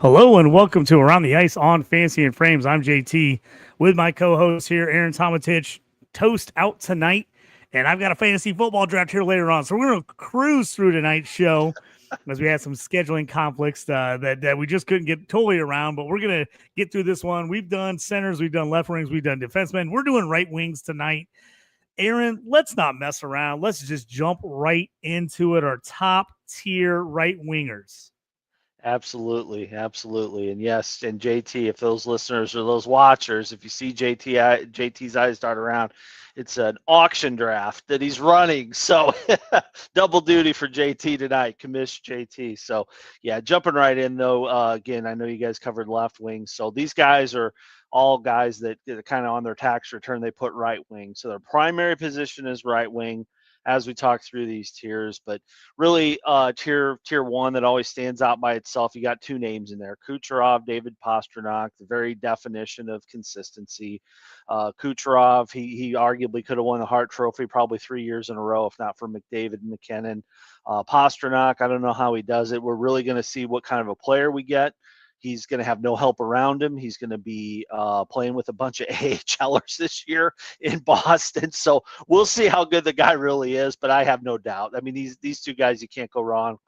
Hello and welcome to Around the Ice on Fancy and Frames. I'm JT with my co-host here, Aaron Tometich. Toast out tonight, and I've got a fantasy football draft here later on. So we're going to cruise through tonight's show as we had some scheduling conflicts that we just couldn't get totally around. But we're going to get through this one. We've done centers, we've done left wings, we've done defensemen. We're doing right wings tonight. Aaron, let's not mess around. Let's just jump right into it. Our top tier right wingers. Absolutely. And yes, and JT, if those listeners or those watchers, if you see JT's eyes dart around, it's an auction draft that he's running. So double duty for JT tonight, commish JT. So yeah, jumping right in though, again, I know you guys covered left wing. So these guys are all guys that are kind of on their tax return, they put right wing. So their primary position is right wing as we talk through these tiers, but really tier one that always stands out by itself. You got two names in there: Kucherov, David Pastrnak, the very definition of consistency. Kucherov, he arguably could have won the Hart Trophy probably 3 years in a row, if not for McDavid and McKinnon. Pastrnak, I don't know how he does it. We're really going to see what kind of a player we get. He's going to have no help around him. He's going to be playing with a bunch of AHLers this year in Boston. So we'll see how good the guy really is, but I have no doubt. I mean, these two guys, you can't go wrong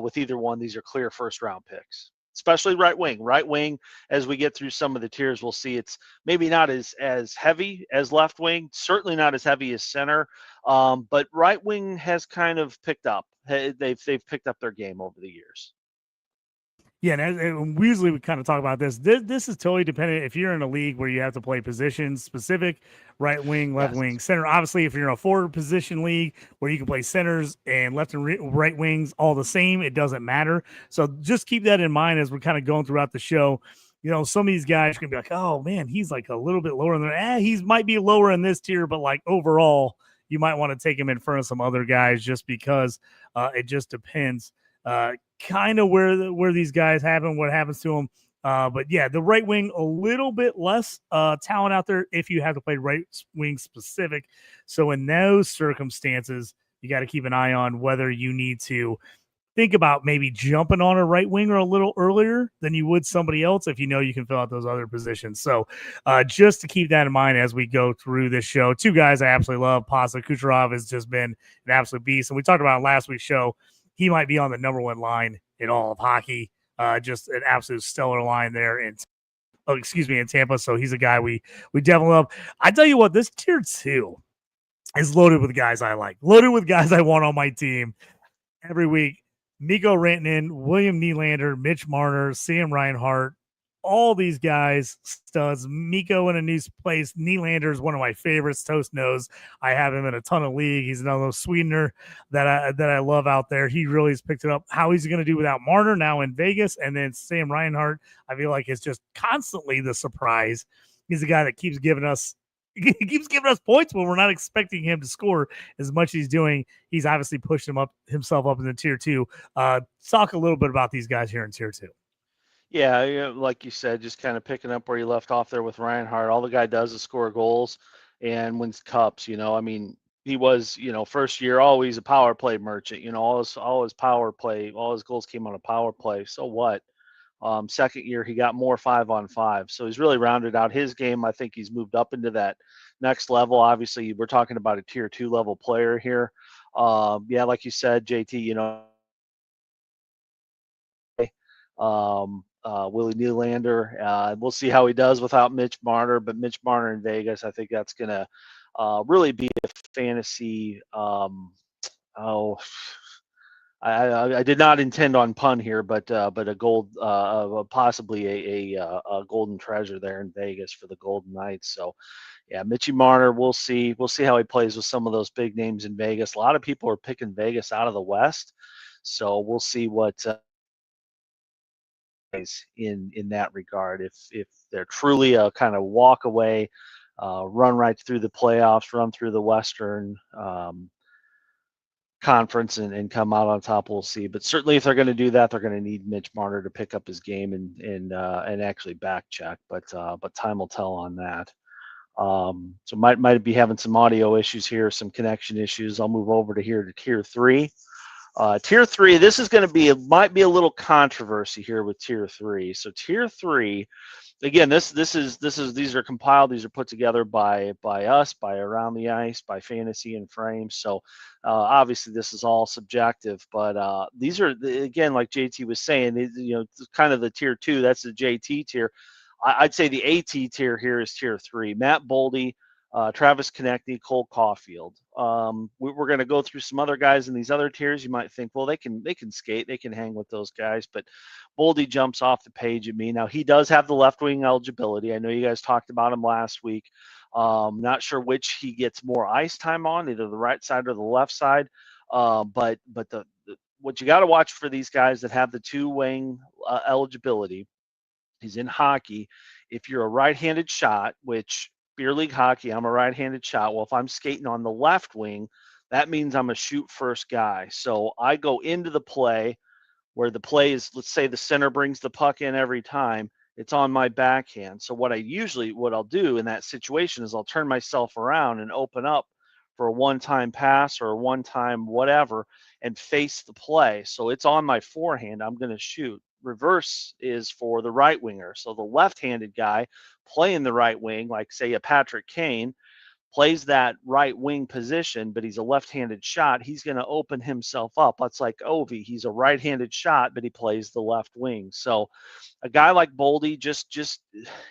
with either one. These are clear first-round picks, especially right wing. Right wing, as we get through some of the tiers, we'll see it's maybe not as heavy as left wing, certainly not as heavy as center, but right wing has kind of picked up. They've picked up their game over the years. Yeah, and we usually kind of talk about this. This is totally dependent. If you're in a league where you have to play positions specific, right wing, left wing, center. Obviously, if you're in a forward position league where you can play centers and left and right wings all the same, it doesn't matter. So just keep that in mind as we're kind of going throughout the show. You know, some of these guys are gonna be like, "Oh man, he's like a little bit lower than he might be lower in this tier, but like overall, you might want to take him in front of some other guys just because it just depends." Kind of where these guys happen, what happens to them. But yeah, the right wing, a little bit less talent out there if you have to play right wing specific. So in those circumstances, you got to keep an eye on whether you need to think about maybe jumping on a right winger a little earlier than you would somebody else if you know you can fill out those other positions. So just to keep that in mind as we go through this show. Two guys I absolutely love. Pasa Kucherov has just been an absolute beast. And we talked about in last week's show, he might be on the number one line in all of hockey. Just an absolute stellar line there in Tampa. So he's a guy we definitely love. I tell you what, this tier 2 is loaded with guys I like, loaded with guys I want on my team every week. Mikko Rantanen, William Nylander, Mitch Marner, Sam Reinhart, all these guys, studs. Mikko in a new place. Nylander is one of my favorites. Toast knows I have him in a ton of league. He's another sweetener that I love out there. He really has picked it up. How he's going to do without Marner now in Vegas, and then Sam Reinhart, I feel like is just constantly the surprise. He's a guy that keeps giving us points when we're not expecting him to score as much as he's doing. He's obviously pushed himself up in the tier 2. Talk a little bit about these guys here in tier 2. Yeah, like you said, just kind of picking up where you left off there with Reinhardt. All the guy does is score goals and wins cups. I mean, he was, first year always a power play merchant. All his power play, all his goals came on a power play. So what? Second year, he got more 5-on-5. So he's really rounded out his game. I think he's moved up into that next level. Obviously, we're talking about a tier 2 level player here. Yeah, like you said, JT, Willie Nylander. We'll see how he does without Mitch Marner, but Mitch Marner in Vegas, I think that's going to really be a fantasy. I did not intend on pun here, but a gold, possibly a golden treasure there in Vegas for the Golden Knights. So, yeah, Mitchy Marner, we'll see how he plays with some of those big names in Vegas. A lot of people are picking Vegas out of the West, so we'll see what in that regard. If they're truly a kind of walk away, run right through the playoffs, run through the Western Conference and come out on top, we'll see. But certainly, if they're going to do that, they're going to need Mitch Marner to pick up his game and actually back check. But time will tell on that. So might be having some audio issues here, some connection issues. I'll move over to tier 3. Tier 3, this is going to be, might be a little controversy here with Tier 3. So Tier 3, again, these are compiled, these are put together by us, by Around the Ice, by Fantasy and Frames. So obviously this is all subjective, but these are, again, like JT was saying, kind of the Tier 2, that's the JT tier. I'd say the AT tier here is Tier 3. Matt Boldy, Travis Konechny, Cole Caulfield. We're going to go through some other guys in these other tiers. You might think, well, they can skate, they can hang with those guys, but Boldy jumps off the page at me. Now he does have the left wing eligibility. I know you guys talked about him last week. Not sure which he gets more ice time on, either the right side or the left side. But what you got to watch for these guys that have the two wing eligibility. He's in hockey. If you're a right-handed shot, which beer league hockey, I'm a right-handed shot. Well, if I'm skating on the left wing, that means I'm a shoot first guy. So I go into the play where the play is, let's say the center brings the puck in every time, it's on my backhand. So what I'll do in that situation is I'll turn myself around and open up for a one-time pass or a one-time whatever and face the play. So it's on my forehand. I'm going to shoot. Reverse is for the right winger. So the left-handed guy playing the right wing, like say a Patrick Kane, plays that right wing position, but he's a left-handed shot, he's going to open himself up. That's like Ovi. He's a right-handed shot, but he plays the left wing. So a guy like Boldy, just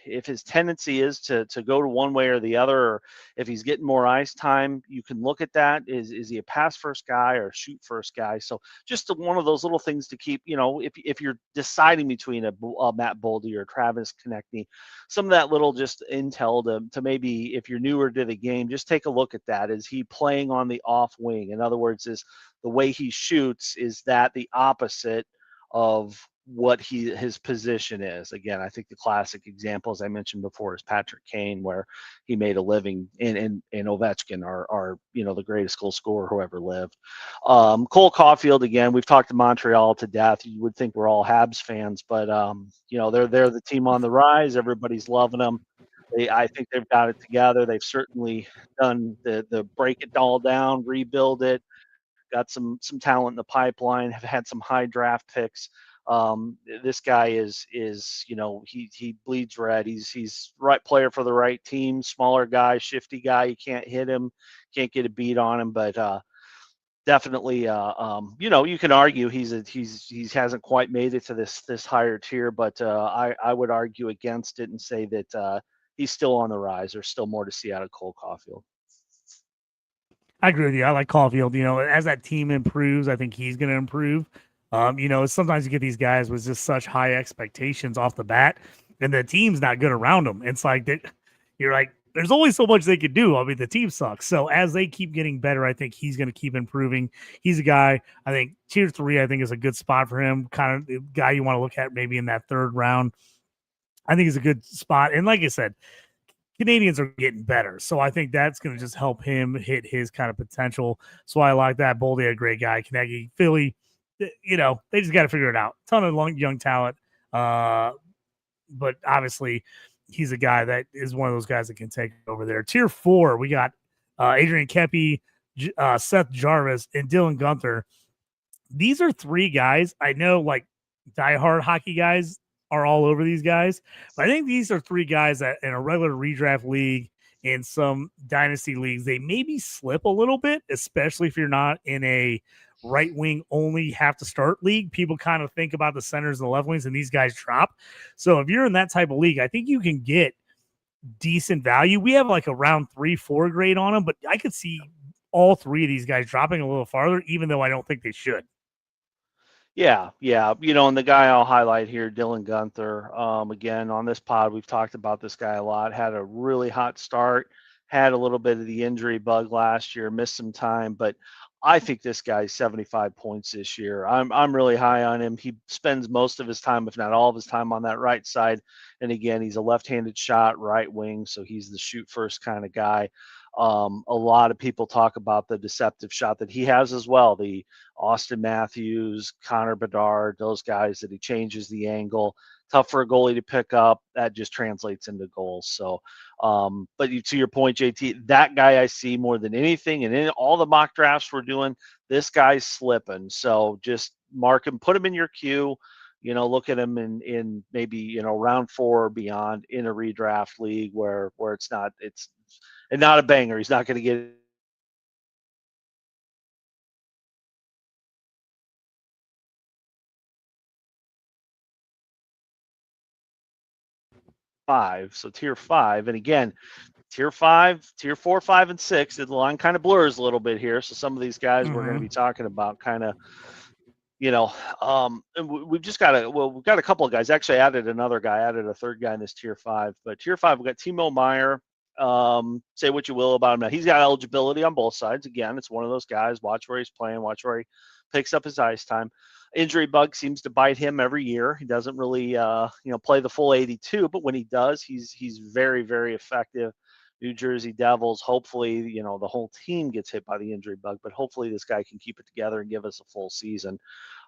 if his tendency is to go to one way or the other, or if he's getting more ice time, you can look at that. Is he a pass first guy or a shoot first guy? So just one of those little things to keep, if you're deciding between a Matt Boldy or Travis Konechny, some of that little just intel to maybe, if you're newer to the game, just take a look at that. Is he playing on the off wing? In other words, is the way he shoots, is that the opposite of what his position is? Again, I think the classic example, as I mentioned before, is Patrick Kane, where he made a living in Ovechkin, or the greatest goal scorer who ever lived. Cole Caulfield, again, we've talked to Montreal to death. You would think we're all Habs fans, but they're the team on the rise. Everybody's loving them. I think they've got it together. They've certainly done the break it all down, rebuild it. Got some talent in the pipeline. Have had some high draft picks. This guy is he bleeds red. He's right player for the right team. Smaller guy, shifty guy. You can't hit him, can't get a beat on him, but definitely you can argue he hasn't quite made it to this higher tier, but I would argue against it and say that he's still on the rise. There's still more to see out of Cole Caulfield. I agree with you. I like Caulfield. As that team improves, I think he's going to improve. Sometimes you get these guys with just such high expectations off the bat, and the team's not good around them. It's like that. You're like, there's only so much they could do. I mean, the team sucks. So as they keep getting better, I think he's going to keep improving. He's a guy, I think tier 3, I think is a good spot for him. Kind of guy you want to look at maybe in that third round. I think it's a good spot. And like I said, Canadians are getting better. So I think that's going to just help him hit his kind of potential. So I like that. Boldy, a great guy. Konechny, Philly, they just got to figure it out. Ton of young talent. But obviously, he's a guy that is one of those guys that can take it over there. Tier 4, we got Adrian Kepi, Seth Jarvis, and Dylan Guenther. These are 3 guys. I know, like, diehard hockey guys are all over these guys, but I think these are 3 guys that in a regular redraft league, in some dynasty leagues, they maybe slip a little bit, especially if you're not in a right wing only have to start league. People kind of think about the centers and the left wings, and these guys drop. So if you're in that type of league, I think you can get decent value. We have like a round 3-4 grade on them, but I could see all 3 of these guys dropping a little farther, even though I don't think they should. Yeah. And the guy I'll highlight here, Dylan Guenther. Again, on this pod, we've talked about this guy a lot. Had a really hot start, had a little bit of the injury bug last year, missed some time, but I think this guy's 75 points this year. I'm really high on him. He spends most of his time, if not all of his time, on that right side. And again, he's a left-handed shot, right wing, so he's the shoot first kind of guy. A lot of people talk about the deceptive shot that he has as well. The Austin Matthews, Connor Bedard, those guys that he changes the angle tough for a goalie to pick up. That just translates into goals. So, but to your point, JT, that guy I see more than anything, and in all the mock drafts we're doing, this guy's slipping. So just mark him, put him in your queue. Look at him in maybe round 4 or beyond in a redraft league where it's not a banger. He's not going to get five. So tier 5, and again, tier 5, tier 4, 5, and 6. The line kind of blurs a little bit here. So some of these guys we're going to be talking about kind of. And we've just got we've got a couple of guys. Actually, added a third guy in this tier 5. But tier 5, we've got Timo Meyer. Say what you will about him. Now, he's got eligibility on both sides. Again, it's one of those guys. Watch where he's playing. Watch where he picks up his ice time. Injury bug seems to bite him every year. He doesn't really, play the full 82, but when he does, he's very, very effective. New Jersey Devils. Hopefully, the whole team gets hit by the injury bug, but hopefully this guy can keep it together and give us a full season.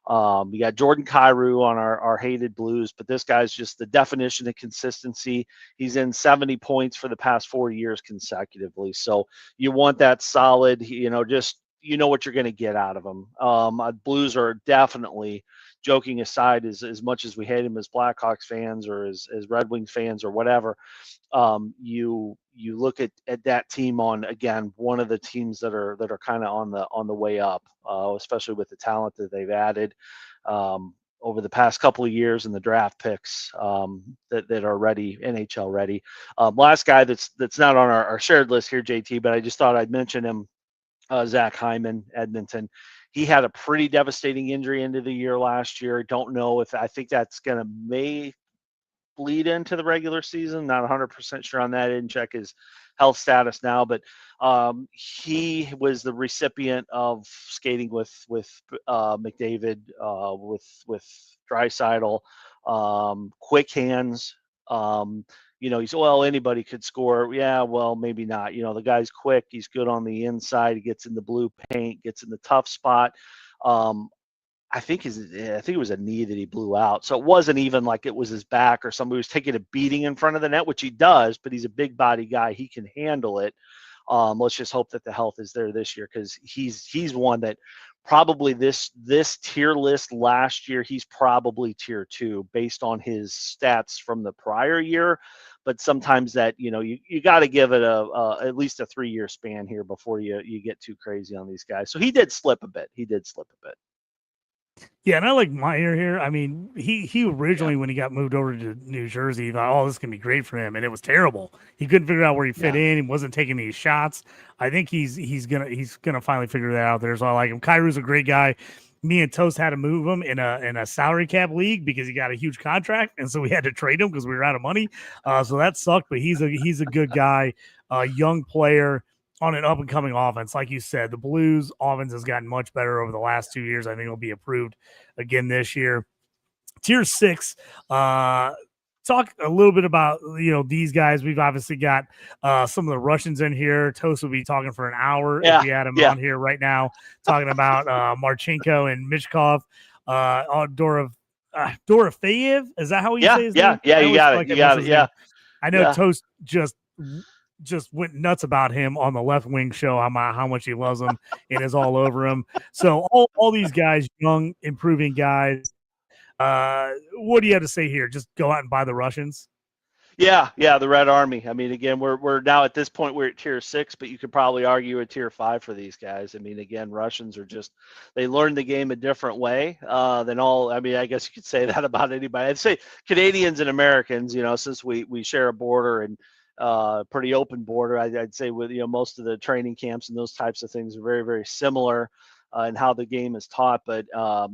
We got Jordan Kyrou on our hated Blues, but this guy's just the definition of consistency. He's in 70 points for the past 4 years consecutively. So you want that solid, just what you're going to get out of him. Blues are definitely, joking aside, as much as we hate him as Blackhawks fans or as Red Wings fans or whatever, you look at that team on, again, one of the teams that are kind of on the way up, especially with the talent that they've added over the past couple of years and the draft picks that are ready, NHL ready. Last guy that's not on our shared list here, JT, but I just thought I'd mention him, Zach Hyman, Edmonton. He had a pretty devastating injury into the year last year. Don't know I think that's going to may bleed into the regular season. Not 100% sure on that. I didn't check his health status now, but he was the recipient of skating with McDavid, with Draisaitl, quick hands. He's, anybody could score. Yeah, well, maybe not. The guy's quick. He's good on the inside. He gets in the blue paint, gets in the tough spot. I think it was a knee that he blew out. So it wasn't even like it was his back or somebody was taking a beating in front of the net, which he does, but he's a big body guy. He can handle it. Let's just hope that the health is there this year, because he's one that probably this tier list last year, he's probably tier 2 based on his stats from the prior year. But sometimes that, you got to give it at least a 3-year span here before you get too crazy on these guys. So he did slip a bit. Yeah, and I like Meyer here. I mean, he originally, when he got moved over to New Jersey, he thought, oh, this can be great for him, and it was terrible. He couldn't figure out where he fit in. He wasn't taking these shots. I think he's gonna finally figure that out there. So I like him. Kyrou's a great guy. Me and Toast had to move him in a salary cap league because he got a huge contract, and so we had to trade him because we were out of money. So that sucked. But he's a good guy, young player on an up-and-coming offense. Like you said, the Blues offense has gotten much better over the last 2 years. I think it'll be improved again this year. Tier 6, talk a little bit about, these guys. We've obviously got some of the Russians in here. Toast will be talking for an hour if we had him on here right now, talking about Marchenko and Mishkov, Dorofeyev. Is that how you say his name? Yeah, you got it. Yeah. I know Toast just went nuts about him on the Left Wing show, how much he loves him and is all over him. So all these guys, young, improving guys. What do you have to say here? Just go out and buy the Russians? Yeah, the Red Army. I mean, again, we're now at this point, we're at tier 6, but you could probably argue a tier 5 for these guys. I mean, again, Russians are they learned the game a different way than all. I mean, I guess you could say that about anybody. I'd say Canadians and Americans, since we share a border and pretty open border, I'd say with, most of the training camps and those types of things are very, very similar in how the game is taught. But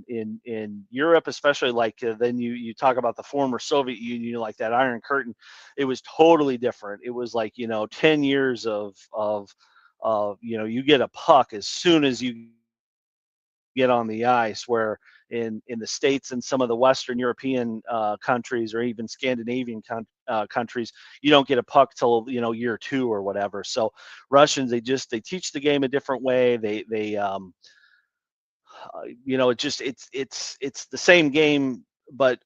in Europe, especially, then you talk about the former Soviet Union, like that Iron Curtain, it was totally different. It was like, 10 years of you get a puck as soon as you get on the ice, where in the States and some of the Western European countries, or even Scandinavian countries, you don't get a puck till year 2 or whatever. So Russians, they teach the game a different way. It's the same game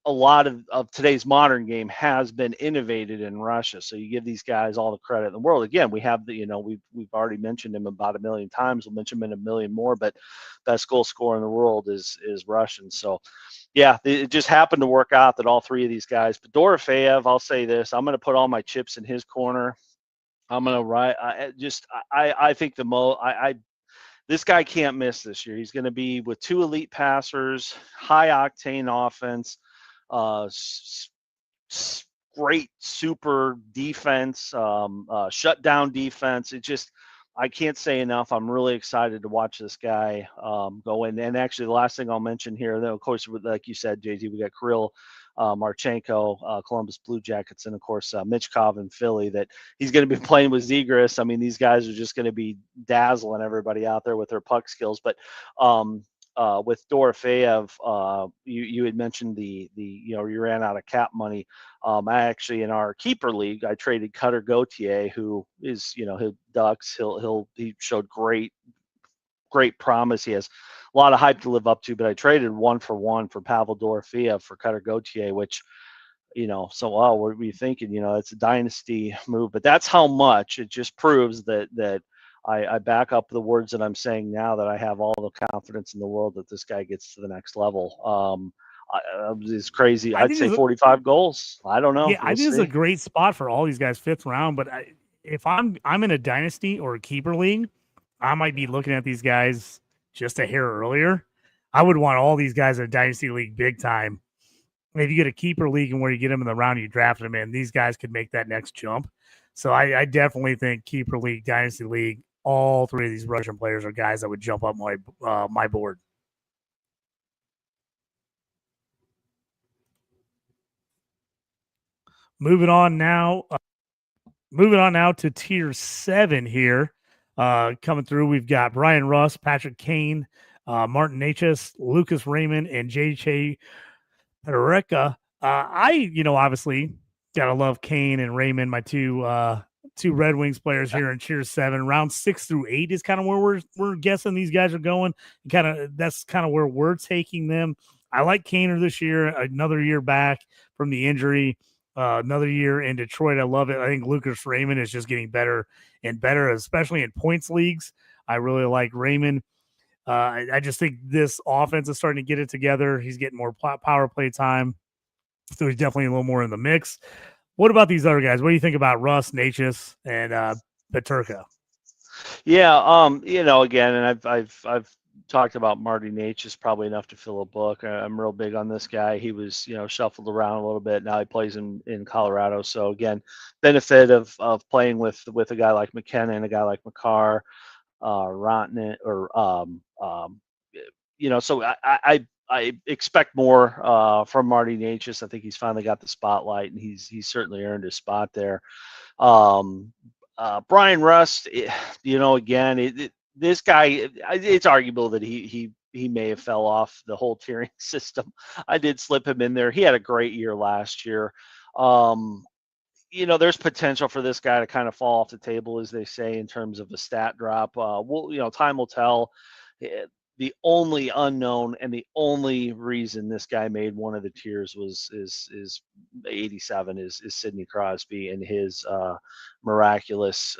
a lot of today's modern game has been innovated in Russia. So you give these guys all the credit in the world. Again, we have we've already mentioned him about 1 million times. We'll mention him in 1 million more, but best goal scorer in the world is Russian. So yeah, it just happened to work out that all three of these guys. But Dorofeyev, I'll say this: I'm going to put all my chips in his corner. I'm going to write. I think this guy can't miss this year. He's going to be with two elite passers, high octane offense, uh, great super defense, shutdown defense. I can't say enough. I'm really excited to watch this guy go in. And actually, the last thing I'll mention here, though, of course, like you said, JT, we got Kirill Marchenko, Columbus Blue Jackets, and of course Michkov in Philly. That he's going to be playing with Zegras. I mean, these guys are just going to be dazzling everybody out there with their puck skills. But with Dorofeyev, you had mentioned you ran out of cap money. I actually, in our keeper league, I traded Cutter Gauthier, who is his Ducks. He showed great promise. He has a lot of hype to live up to, but I traded 1-for-1 for Pavel Dorofeyev for Cutter Gauthier, which, so what were you thinking? It's a dynasty move, but that's how much it just proves that I back up the words that I'm saying now, that I have all the confidence in the world that this guy gets to the next level. It's crazy. I'd say 45 goals. I don't know. Yeah, I think it's a great spot for all these guys, 5th round. But if I'm in a dynasty or a keeper league, I might be looking at these guys just a hair earlier. I would want all these guys in a dynasty league big time. If you get a keeper league and where you get them in the round you drafted them in, these guys could make that next jump. So I definitely think keeper league, dynasty league, all three of these Russian players are guys that would jump up my board. Moving on now to tier 7 here. Coming through, we've got Bryan Rust, Patrick Kane, Martin Necas, Lucas Raymond, and J.J. Pereira. Obviously gotta love Kane and Raymond, my two Red Wings players here in tier 7. Round 6 through 8 is kind of where we're guessing these guys are going. That's kind of where we're taking them. I like Kaner this year, another year back from the injury. Another year in Detroit. I love it. I think Lucas Raymond is just getting better and better, especially in points leagues. I really like Raymond. I just think this offense is starting to get it together. He's getting more power play time, so he's definitely a little more in the mix. What about these other guys? What do you think about Russ, Necas, and Peterka? Yeah, again, and I've talked about Marty Necas probably enough to fill a book. I'm real big on this guy. He was, shuffled around a little bit. Now he plays in Colorado. So again, benefit of playing with a guy like McKenna and a guy like McCarr, Rotman, or so I expect more from Marty Necas. I think he's finally got the spotlight, and he's certainly earned his spot there. Bryan Rust, again, this guy, it's arguable that he may have fell off the whole tiering system. I did slip him in there. He had a great year last year. There's potential for this guy to kind of fall off the table, as they say, in terms of a stat drop. Time will tell. The only unknown and the only reason this guy made one of the tiers is 87 is Sidney Crosby and his miraculous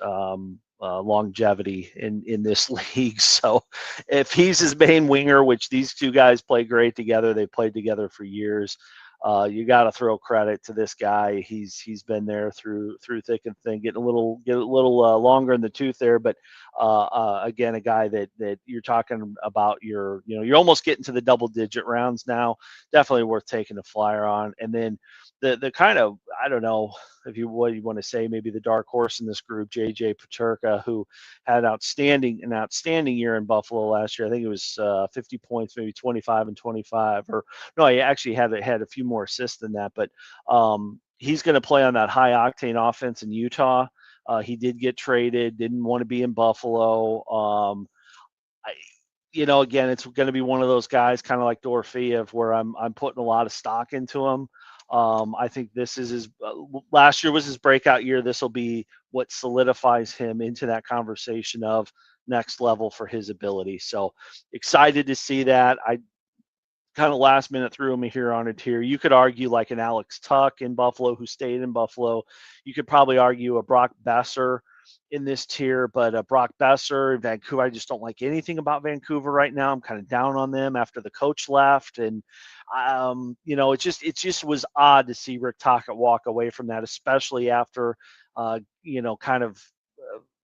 longevity in this league. So if he's his main winger, which these two guys play great together, they played together for years. You got to throw credit to this guy. He's been there through thick and thin, getting a little longer in the tooth there. But again, a guy that you're talking about, you're almost getting to the double digit rounds now. Definitely worth taking a flyer on. And then the kind of, I don't know what you want to say, maybe the dark horse in this group, J.J. Peterka, who had an outstanding year in Buffalo last year. I think it was 50 points, maybe 25 and 25, or no, he actually had a few more assists than that. But he's going to play on that high octane offense in Utah. He did get traded, didn't want to be in Buffalo. Again, it's going to be one of those guys, kind of like Dorofeyev, where I'm putting a lot of stock into him. I think this is his last year was his breakout year. This will be what solidifies him into that conversation of next level for his ability. So excited to see that. kind of last minute threw him here on a tier. You could argue like an Alex Tuck in Buffalo who stayed in Buffalo. You could probably argue a Brock Besser in this tier, but Brock Besser, Vancouver, I just don't like anything about Vancouver right now. I'm kind of down on them after the coach left. And, it just was odd to see Rick Tocchet walk away from that, especially after, kind of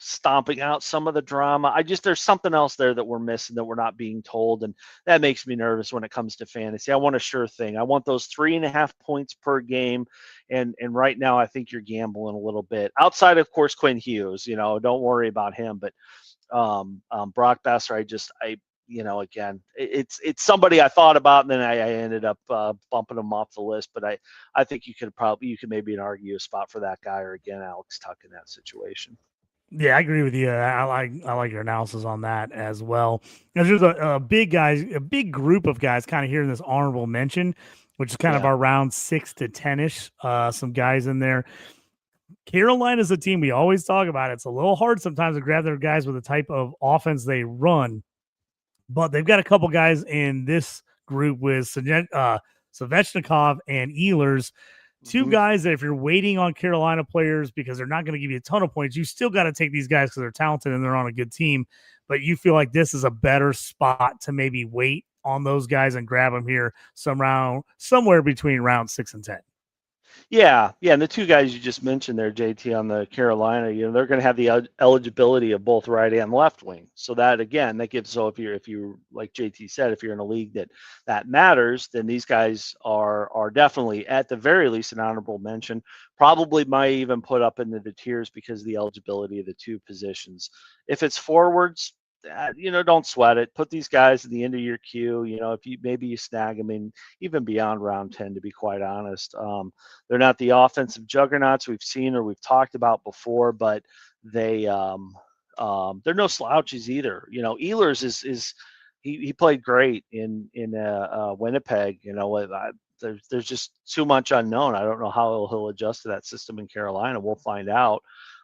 stomping out some of the drama. There's something else there that we're missing that we're not being told. And that makes me nervous when it comes to fantasy. I want a sure thing. I want those 3.5 points per game. And right now I think you're gambling a little bit outside, of course, Quinn Hughes, don't worry about him. But Brock Besser, again, it's somebody I thought about, and then I ended up bumping him off the list. But I think you could maybe argue a spot for that guy, or again, Alex Tuck in that situation. Yeah, I agree with you. I like your analysis on that as well. There's a big group of guys kind of here in this honorable mention, which is kind of our round 6 to 10-ish. Some guys in there. Carolina's a team we always talk about. It's a little hard sometimes to grab their guys with the type of offense they run, but they've got a couple guys in this group with Svechnikov and Ehlers. Two guys that if you're waiting on Carolina players because they're not going to give you a ton of points, you still got to take these guys because they're talented and they're on a good team. But you feel like this is a better spot to maybe wait on those guys and grab them here somewhere between round 6 and 10. Yeah. And the two guys you just mentioned there, JT, on the Carolina, they're going to have the eligibility of both right and left wing. So that, again, that gives, so if you like JT said, if you're in a league that matters, then these guys are definitely at the very least an honorable mention. Probably might even put up into the tiers because of the eligibility of the two positions. If it's forwards, don't sweat it. Put these guys at the end of your queue. If you snag them in even beyond round 10, to be quite honest. They're not the offensive juggernauts we've seen or we've talked about before, but they're no slouches either. Ehlers is he played great in Winnipeg. There's just too much unknown. I don't know how he'll adjust to that system in Carolina. We'll find out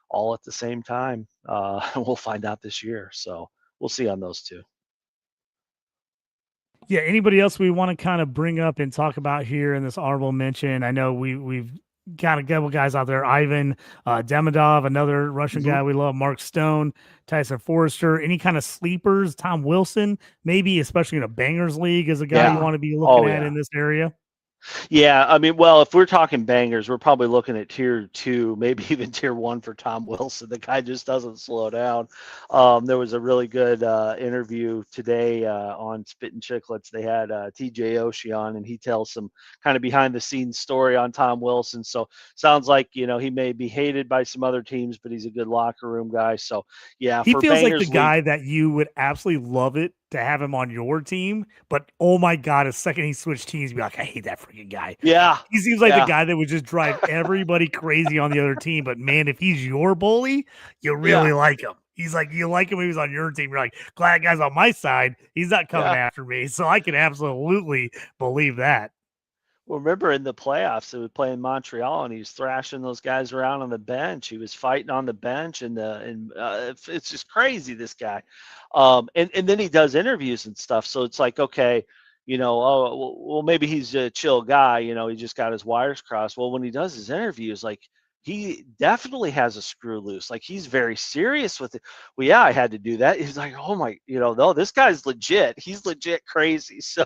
all at the same time. We'll find out this year. So we'll see on those two. Yeah. Anybody else we want to kind of bring up and talk about here in this honorable mention? I know we've got a couple guys out there. Ivan Demidov, another Russian guy we love. Mark Stone, Tyson Forrester. Any kind of sleepers? Tom Wilson, maybe, especially in a bangers league, is a guy you want to be looking at in this area. Yeah, I mean, well, if we're talking bangers, we're probably looking at tier 2, maybe even tier 1 for Tom Wilson. The guy just doesn't slow down. There was a really good interview today on Spittin' Chicklets. They had TJ Oshie on, and he tells some kind of behind-the-scenes story on Tom Wilson. So sounds like, he may be hated by some other teams, but he's a good locker room guy. So, yeah, he feels like the league, guy that you would absolutely love it to have him on your team, but oh my god, the second he switched teams, you'd be like, I hate that freaking guy. Yeah, he seems like the guy that would just drive everybody crazy on the other team. But man, if he's your bully, you really like him. He's like, you like him when he's on your team. You're like, glad guy's on my side. He's not coming after me. So I can absolutely believe that. Well, remember in the playoffs, they would play in Montreal, and he was thrashing those guys around on the bench. He was fighting on the bench, and it's just crazy, this guy. And then he does interviews and stuff. So it's like, okay, well, maybe he's a chill guy. He just got his wires crossed. Well, when he does his interviews, like, he definitely has a screw loose. Like, he's very serious with it. Well, yeah, I had to do that. He's like, oh my, no, this guy's legit. He's legit crazy. So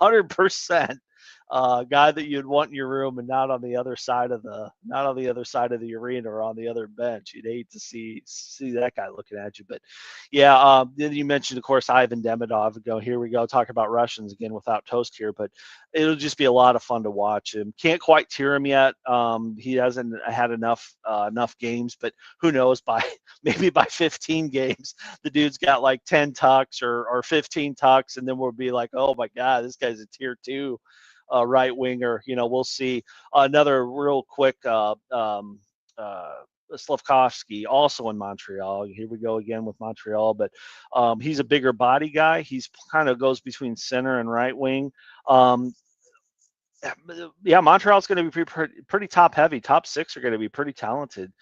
100%. Guy that you'd want in your room, and not on the other side of the arena or on the other bench. You'd hate to see that guy looking at you. But yeah, then you mentioned, of course, Ivan Demidov. Here we go, talk about Russians again without Toast here, but it'll just be a lot of fun to watch him. Can't quite tier him yet. He hasn't had enough games, but who knows, maybe by 15 games, the dude's got like 10 tucks or 15 tucks, and then we'll be like, oh my God, this guy's a tier 2 right winger. We'll see. Another real quick, Slavkovsky, also in Montreal. Here we go again with Montreal, but he's a bigger body guy. He's kind of goes between center and right wing. Montreal's going to be pretty top heavy. Top 6 are going to be pretty talented.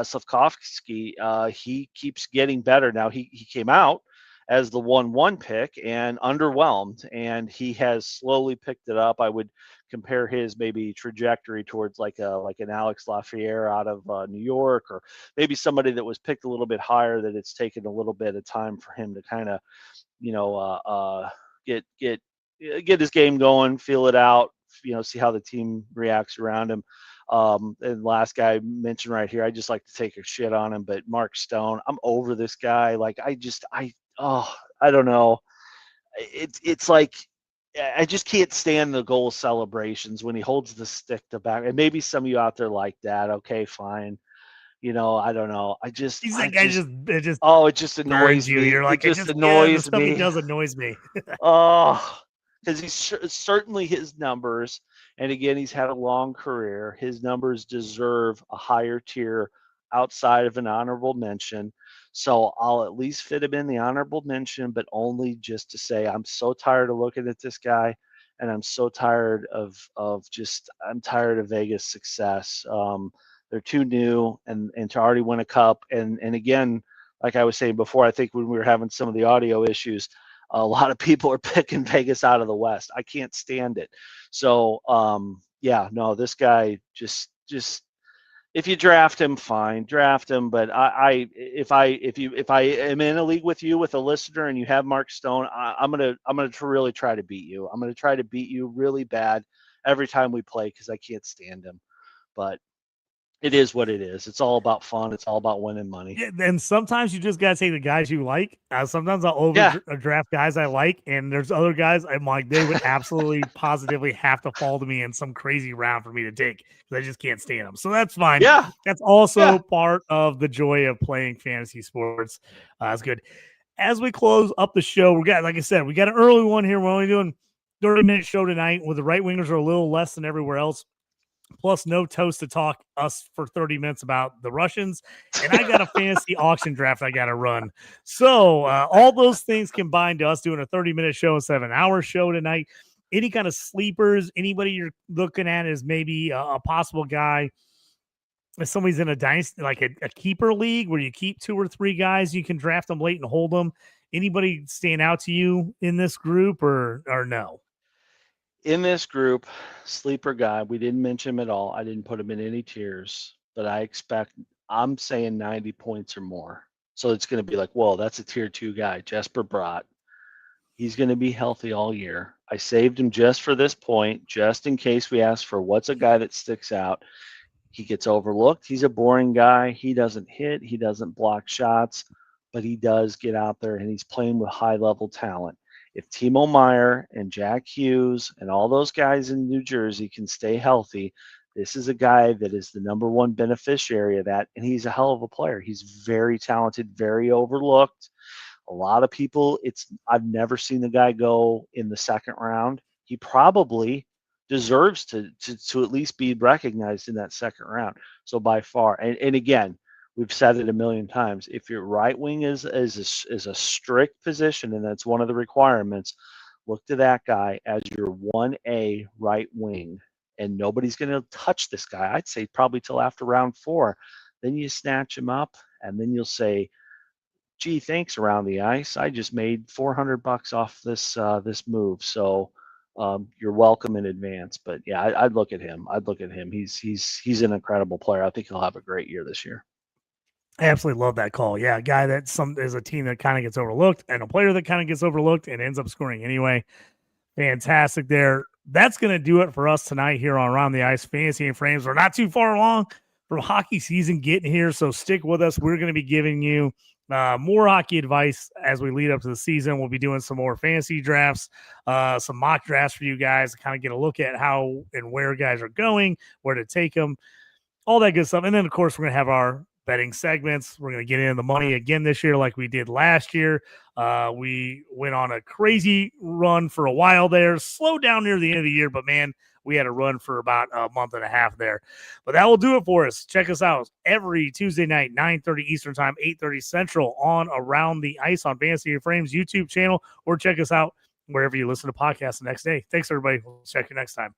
Slavkovsky, he keeps getting better. Now he came out as the 1-1 pick and underwhelmed, and he has slowly picked it up. I would compare his maybe trajectory towards like an Alex Lafayette out of New York, or maybe somebody that was picked a little bit higher, that it's taken a little bit of time for him to kind of, get his game going, feel it out, see how the team reacts around him. And last guy I mentioned right here, I just like to take a shit on him, but Mark Stone, I'm over this guy. Like I don't know. It's like I just can't stand the goal celebrations when he holds the stick to back. And maybe some of you out there like that. Okay, fine. I don't know. He's that guy it just it just burns annoys you. me. You're like, It just the annoys stuff he me. does annoys me. Oh, because he's certainly his numbers. And again, he's had a long career. His numbers deserve a higher tier outside of an honorable mention. So I'll at least fit him in the honorable mention, but only just to say I'm so tired of looking at this guy, and I'm so tired I'm tired of Vegas' success. They're too new, and to already win a cup. And again, like I was saying before, I think when we were having some of the audio issues, a lot of people are picking Vegas out of the West. I can't stand it. So this guy just if you draft him, fine, draft him. But if I am in a league with you, with a listener, and you have Mark Stone, I'm gonna really try to beat you. I'm gonna try to beat you really bad every time we play, because I can't stand him. But it is what it is. It's all about fun. It's all about winning money. Yeah, and sometimes you just gotta take the guys you like. Sometimes I'll draft guys I like, and there's other guys I'm like, they would absolutely positively have to fall to me in some crazy round for me to take, because I just can't stand them. So that's fine. Yeah, that's also part of the joy of playing fantasy sports. It's good. As we close up the show, like I said, we got an early one here. We're only doing 30-minute show tonight, where the right wingers are a little less than everywhere else. Plus, no toast to talk us for 30 minutes about the Russians. And I got a fantasy auction draft I got to run. So all those things combined to us doing a 30-minute show instead of an hour show tonight. Any kind of sleepers, anybody you're looking at as maybe a possible guy, if somebody's in a dynasty, like a keeper league where you keep 2 or 3 guys, you can draft them late and hold them. Anybody stand out to you in this group or no? In this group, sleeper guy, we didn't mention him at all. I didn't put him in any tiers, but I'm saying 90 points or more. So it's going to be like, whoa, that's a tier 2 guy, Jesper Bratt. He's going to be healthy all year. I saved him just for this point, just in case we ask for what's a guy that sticks out. He gets overlooked. He's a boring guy. He doesn't hit. He doesn't block shots, but he does get out there, and he's playing with high-level talent. If Timo Meyer and Jack Hughes and all those guys in New Jersey can stay healthy, this is a guy that is the number one beneficiary of that, and he's a hell of a player. He's very talented, very overlooked. A lot of people, I've never seen the guy go in the second round. He probably deserves to at least be recognized in that second round. So by far, and again, we've said it a million times. If your right wing is a strict position, and that's one of the requirements, look to that guy as your 1A right wing, and nobody's going to touch this guy. I'd say probably till after round 4. Then you snatch him up, and then you'll say, "Gee, thanks around the ice. I just made $400 off this move." So you're welcome in advance. But yeah, I'd look at him. He's an incredible player. I think he'll have a great year this year. I absolutely love that call. Yeah, a guy that is a team that kind of gets overlooked, and a player that kind of gets overlooked and ends up scoring anyway. Fantastic there. That's going to do it for us tonight here on Around the Ice Fantasy and Frames. We're not too far along from hockey season getting here, so stick with us. We're going to be giving you more hockey advice as we lead up to the season. We'll be doing some more fantasy drafts, some mock drafts for you guys to kind of get a look at how and where guys are going, where to take them, all that good stuff. And then, of course, we're going to have our betting segments. We're going to get into the money again this year like we did last year. We went on a crazy run for a while there, slowed down near the end of the year, but man, we had a run for about a month and a half there. But that will do it for us. Check us out every Tuesday night, 9:30 Eastern Time, 8:30 Central on Around the Ice on Fantasy and Frames YouTube channel, or check us out wherever you listen to podcasts the next day. Thanks, everybody. We'll check you next time.